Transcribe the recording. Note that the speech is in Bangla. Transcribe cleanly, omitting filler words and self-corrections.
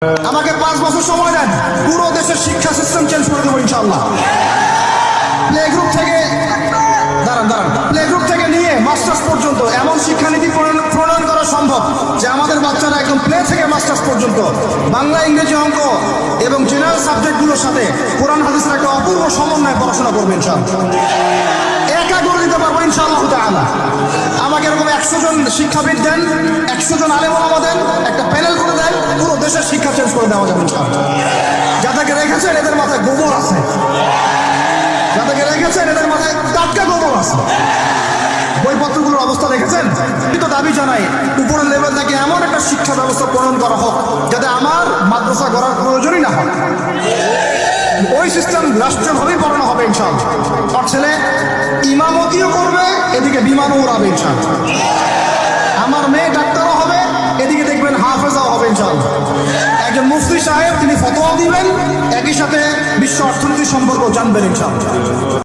আমাকে 5 বছর সময় দেন, পুরো দেশের শিক্ষা সিস্টেম চেঞ্জ করে দেবো ইনশাআল্লাহ। প্লে গ্রুপ থেকে প্লে গ্রুপ থেকে নিয়ে মাস্টার্স পর্যন্ত এমন শিক্ষানীতি প্রণয়ন করা সম্ভব যে আমাদের বাচ্চারা একদম প্লে থেকে মাস্টার্স পর্যন্ত বাংলা, ইংরেজি, অঙ্ক এবং জেনারেল সাবজেক্টগুলোর সাথে কোরআন হাদিসের একটা অপূর্ব সমন্বয়ে পড়াশোনা করবে ইনশাআল্লাহ। একা করে দিতে পারবো ইনশাআল্লাহ তাআলা। আমাকে এরকম 100 জন শিক্ষাবিদ দেন, 100 জন আলেম ওলামা দেন, একটা প্যানেল করে দেন, পুরো দেশের শিক্ষা চেঞ্জ করে দেওয়া যাবে ইনশাআল্লাহ। যাদেরকে রেখেছেন এদের মাথায় গোবর আছে, যাদেরকে রেখেছেন এদের মাথায় টাটকা গোবর আছে। বইপত্রগুলোর অবস্থা দেখেছেন? কিন্তু দাবি জানাই উপরের লেভেল থেকে এমন একটা শিক্ষা ব্যবস্থা প্রণয়ন করা হোক যাতে আমার মাদ্রাসা গড়ার প্রয়োজনই না হয়। ওই সিস্টেম রাষ্ট্রীয়ভাবেই পড়ানো হবে ইনশাআল্লাহ। আর ছেলে ইমামতিও করবে, এদিকে বিমানও উড়াবে ইনশাআল্লাহ। আমার মেয়ে ডাক্তারও হবে, এদিকে দেখবেন হাফেজাও হবে ইনশাআল্লাহ। একজন মুফতি সাহেব তিনি ফতোয়া দিবেন, একই সাথে বিশ্ব অর্থনীতি সম্পর্ক জানবেন ইনশাআল্লাহ।